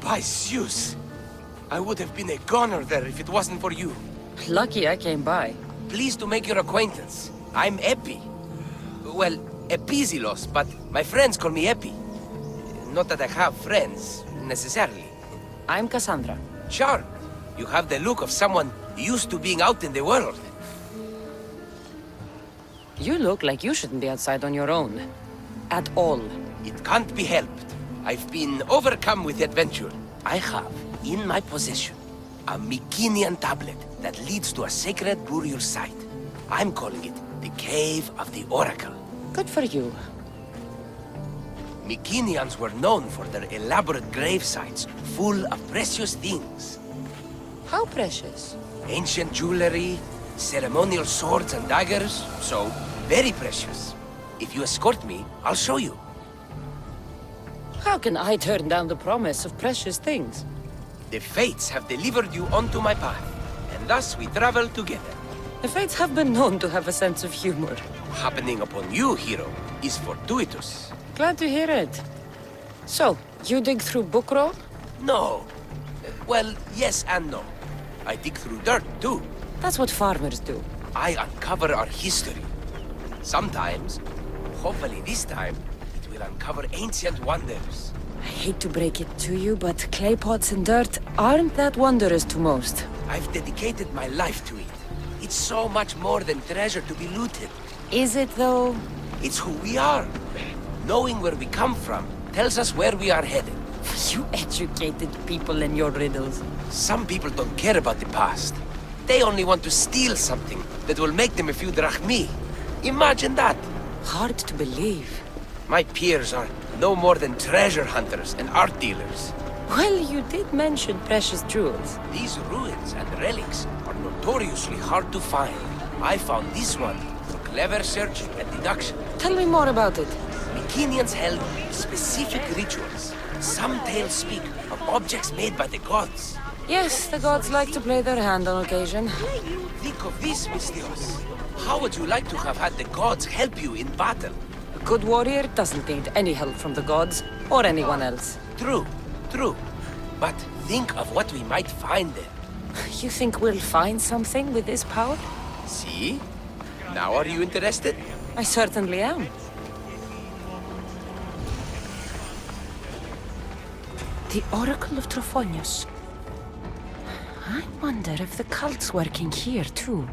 By Zeus! I would have been a goner there if it wasn't for you. Lucky I came by. Pleased to make your acquaintance. I'm Epi. Well, Epizilos, but my friends call me Epi. Not that I have friends, necessarily. I'm Cassandra. Sure. You have the look of someone used to being out in the world. You look like you shouldn't be outside on your own. At all. It can't be helped. I've been overcome with adventure. I have, in my possession, a Mycenaean tablet that leads to a sacred burial site. I'm calling it the Cave of the Oracle. Good for you. Mycenaeans were known for their elaborate grave sites full of precious things. How precious? Ancient jewelry, ceremonial swords and daggers, so very precious. If you escort me, I'll show you. How can I turn down the promise of precious things? The Fates have delivered you onto my path, and thus we travel together. The Fates have been known to have a sense of humor. Happening upon you, hero, is fortuitous. Glad to hear it. So, you dig through book roll? No. Well, yes and no. I dig through dirt, too. That's what farmers do. I uncover our history. Sometimes, hopefully this time, it will uncover ancient wonders. I hate to break it to you, but clay pots and dirt aren't that wondrous to most. I've dedicated my life to it. It's so much more than treasure to be looted. Is it, though? It's who we are. Knowing where we come from tells us where we are headed. You educated people and your riddles. Some people don't care about the past. They only want to steal something that will make them a few drachmi. Imagine that. Hard to believe. My peers are no more than treasure hunters and art dealers. Well, you did mention precious jewels. These ruins and relics are notoriously hard to find. I found this one through clever searching and deduction. Tell me more about it. Mycenaeans held specific rituals. Some tales speak of objects made by the gods. Yes, the gods like to play their hand on occasion. Think of this, Mystios. How would you like to have had the gods help you in battle? A good warrior doesn't need any help from the gods, or anyone else. True, true. But think of what we might find there. You think we'll find something with this power? See? Now are you interested? I certainly am. The Oracle of Trophonius. I wonder if the cult's working here, too.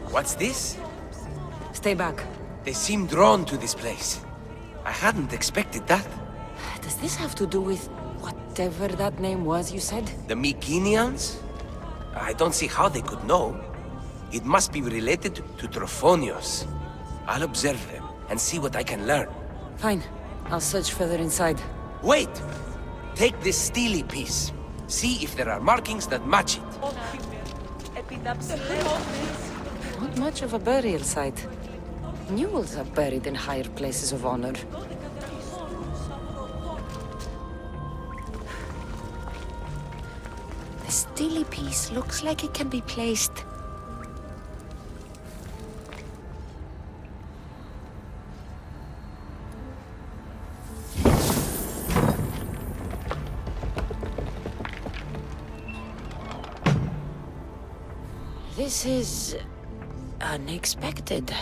What's this? Stay back. They seem drawn to this place. I hadn't expected that. Does this have to do with whatever that name was you said? The Mycenaeans? I don't see how they could know. It must be related to Trophonius. I'll observe them and see what I can learn. Fine. I'll search further inside. Wait! Take this steely piece. See if there are markings that match it. Not much of a burial site. Mules are buried in higher places of honor. The steely piece looks like it can be placed. This is unexpected.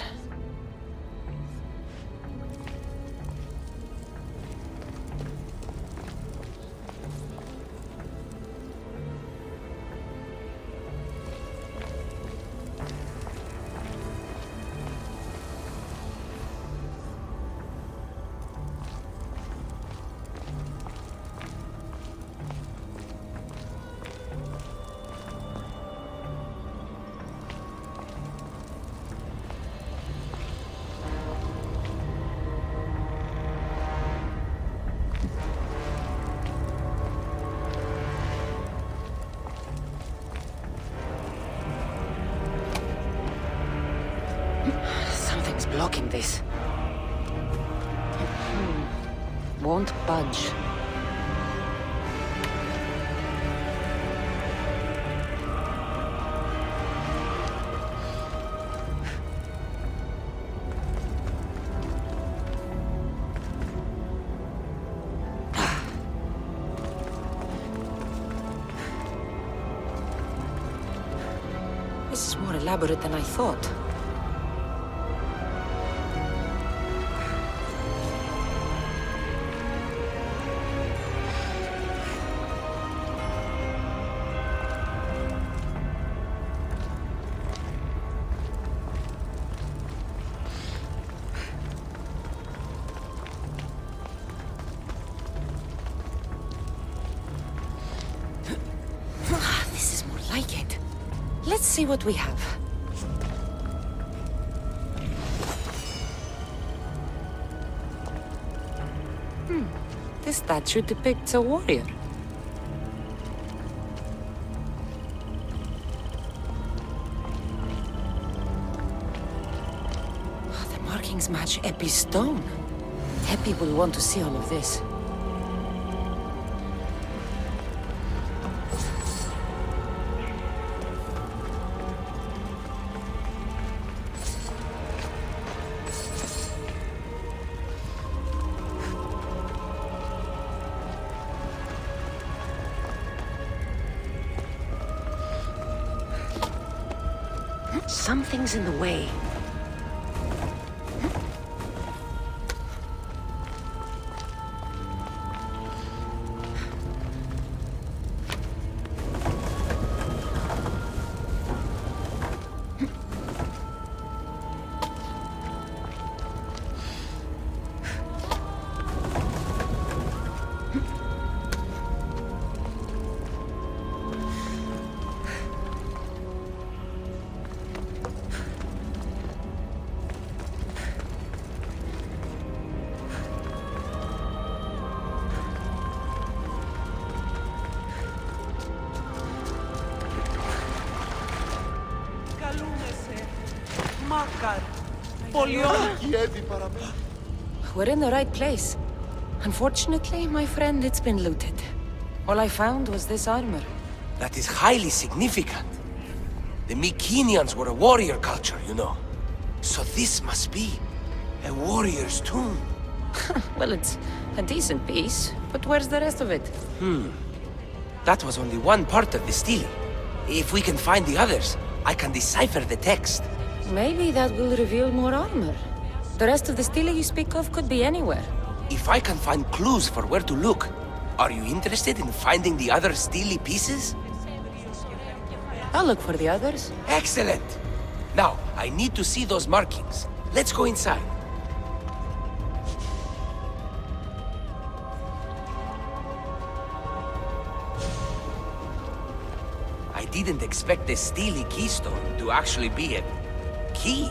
Something's blocking this. Won't budge. elaborate than I thought. This is more like it. Let's see what we have. This statue depicts a warrior. The markings match Epi's stone. Epi will want to see all of this. Something's in the way. We're in the right place. Unfortunately, my friend, it's been looted. All I found was this armor. That is highly significant. The Mycenaeans were a warrior culture, you know. So this must be a warrior's tomb. Well, it's a decent piece, but where's the rest of it? That was only one part of the stele. If we can find the others, I can decipher the text. Maybe that will reveal more armor. The rest of the stele you speak of could be anywhere. If I can find clues for where to look, are you interested in finding the other stele pieces? I'll look for the others. Excellent! Now, I need to see those markings. Let's go inside. I didn't expect the stele keystone to actually be a key.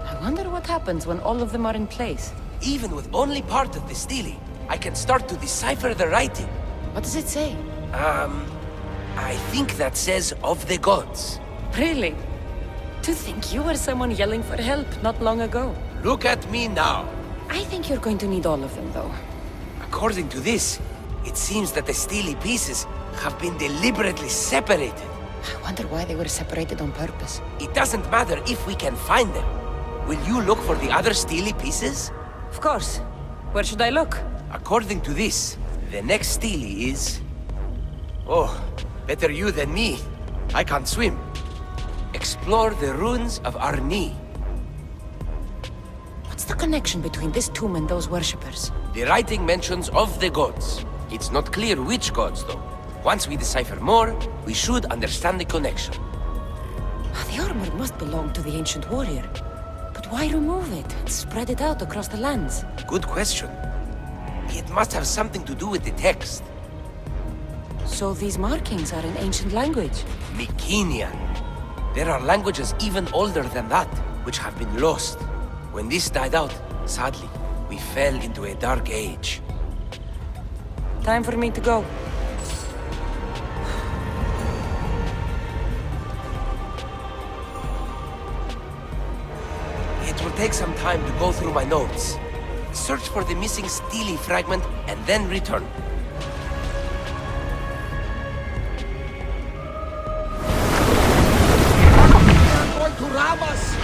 I wonder what happens when all of them are in place. Even with only part of the stele, I can start to decipher the writing. What does it say? I think that says of the gods. Really? To think you were someone yelling for help not long ago. Look at me now. I think you're going to need all of them, though. According to this, it seems that the stele pieces have been deliberately separated. I wonder why they were separated on purpose. It doesn't matter if we can find them. Will you look for the other stele pieces? Of course. Where should I look? According to this, the next stele is... Oh, better you than me. I can't swim. Explore the ruins of Arni. What's the connection between this tomb and those worshippers? The writing mentions of the gods. It's not clear which gods, though. Once we decipher more, we should understand the connection. The armor must belong to the ancient warrior. But why remove it and spread it out across the lands? Good question. It must have something to do with the text. So these markings are in ancient language? Mycenaean. There are languages even older than that, which have been lost. When this died out, sadly, we fell into a dark age. Time for me to go. It will take some time to go through my notes. Search for the missing stele fragment and then return. They're going to ram us!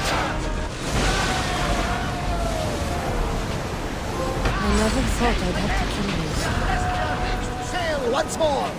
I never thought I'd have to kill you. Sail once more!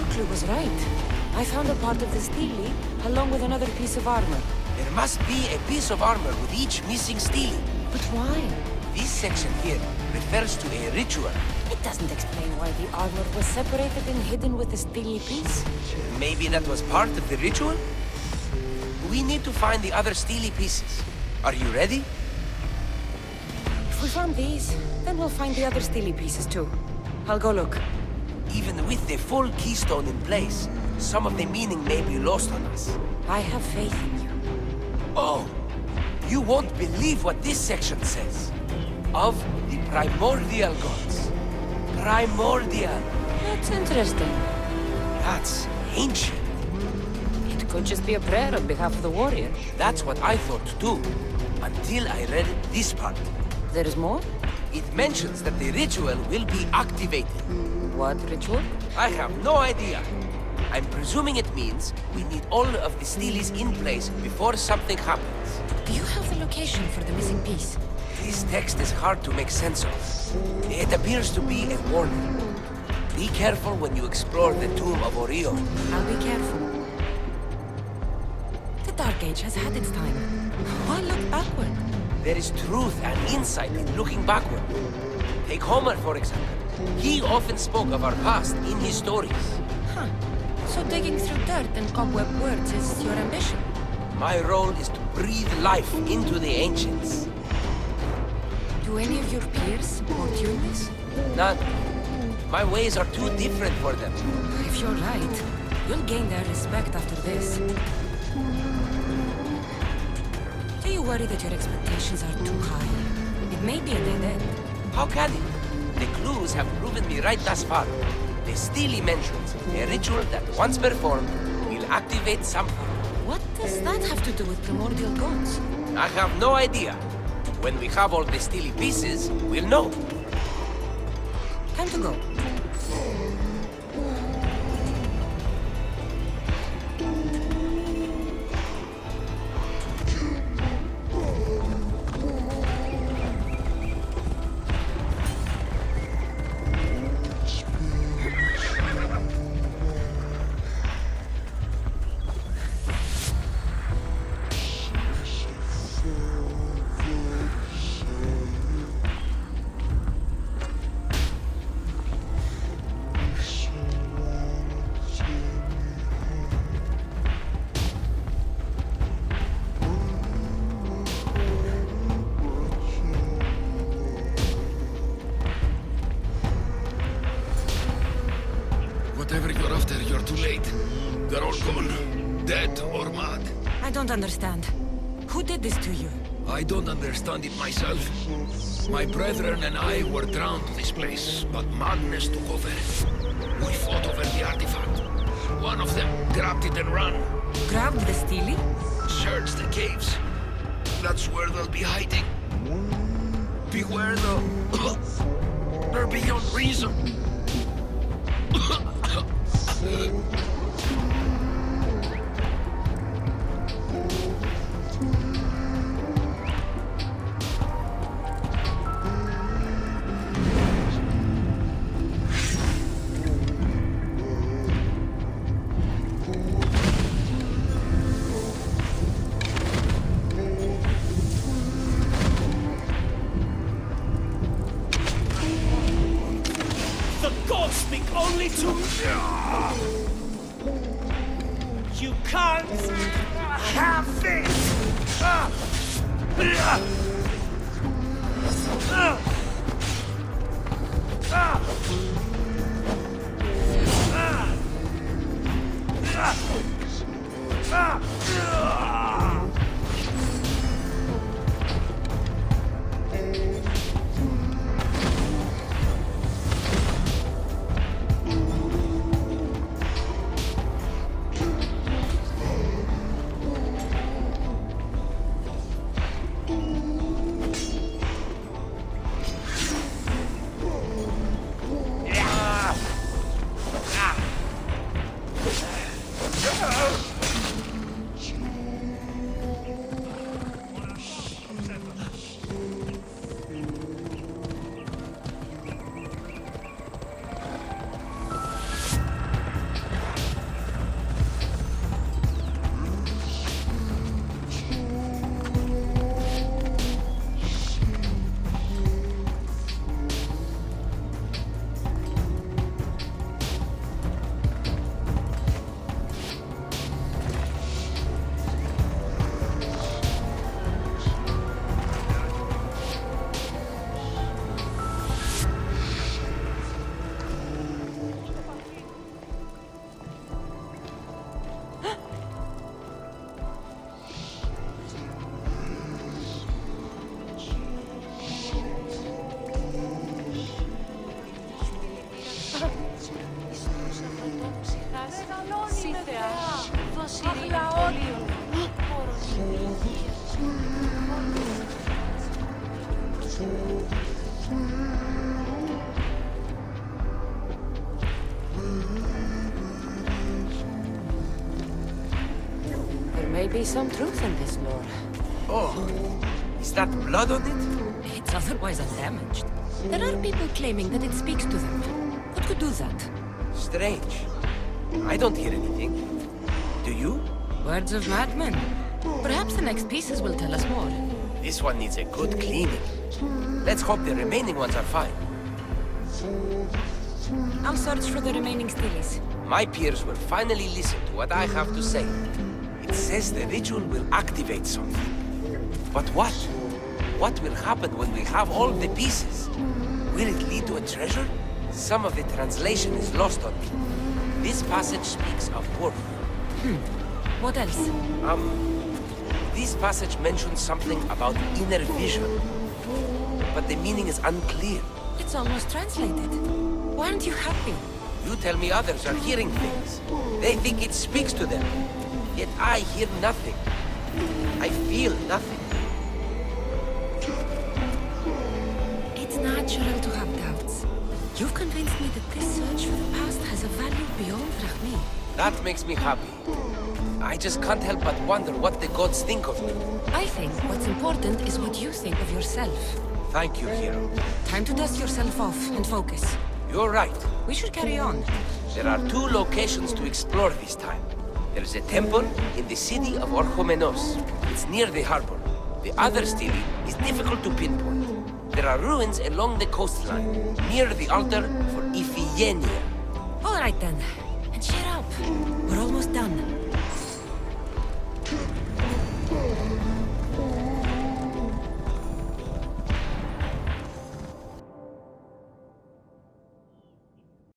Kkult was right. I found a part of the stele, along with another piece of armor. There must be a piece of armor with each missing stele. But why? This section here refers to a ritual. It doesn't explain why the armor was separated and hidden with the stele piece. Maybe that was part of the ritual? We need to find the other stele pieces. Are you ready? If we found these, then we'll find the other stele pieces too. I'll go look. Even with the full keystone in place, some of the meaning may be lost on us. I have faith in you. Oh, you won't believe what this section says. Of the primordial gods. Primordial. That's interesting. That's ancient. It could just be a prayer on behalf of the warrior. That's what I thought too, until I read this part. There is more? It mentions that the ritual will be activated. What ritual? I have no idea. I'm presuming it means we need all of the steles in place before something happens. Do you have the location for the missing piece? This text is hard to make sense of. It appears to be a warning. Be careful when you explore the tomb of Orion. I'll be careful. The Dark Age has had its time. Why look backward? There is truth and insight in looking backward. Take Homer, for example. He often spoke of our past in his stories. Huh. So digging through dirt and cobweb words is your ambition? My role is to breathe life into the ancients. Do any of your peers fortune this? None. My ways are too different for them. If you're right, you'll gain their respect after this. Do you worry that your expectations are too high? It may be a dead end. How can it? The clues have proven me right thus far. The stele mentions a ritual that, once performed, will activate something. What does that have to do with primordial gods? I have no idea. When we have all the stele pieces, we'll know. Time to go. Whatever you're after, you're too late. They're all gone. Dead or mad. I don't understand. Who did this to you? I don't understand it myself. My brethren and I were drawn to this place, but madness took over. We fought over the artifact. One of them grabbed it and ran. Grabbed the stele? Search the caves. That's where they'll be hiding. Beware though. They're beyond reason. The gods speak only to... You can't have this! There may be some truth in this lore. Oh, is that blood on it? It's otherwise undamaged. There are people claiming that it speaks to them. What could do that? Strange. I don't hear anything. Do you? Words of madmen. Perhaps the next pieces will tell us more. This one needs a good cleaning. Let's hope the remaining ones are fine. I'll search for the remaining stillies. My peers will finally listen to what I have to say. It says the ritual will activate something. But what? What will happen when we have all the pieces? Will it lead to a treasure? Some of the translation is lost on me. This passage speaks of work. What else? This passage mentions something about inner vision. But the meaning is unclear. It's almost translated. Why aren't you happy? You tell me others are hearing things. They think it speaks to them. Yet I hear nothing. I feel nothing. It's natural to have doubts. You've convinced me that this search for the past has a value beyond Rahmi. That makes me happy. I just can't help but wonder what the gods think of me. I think what's important is what you think of yourself. Thank you, hero. Time to dust yourself off and focus. You're right. We should carry on. There are 2 locations to explore this time. There's a temple in the city of Orchomenos. It's near the harbor. The other stele is difficult to pinpoint. There are ruins along the coastline, near the altar for Iphigenia. All right then. And cheer up. We're almost done.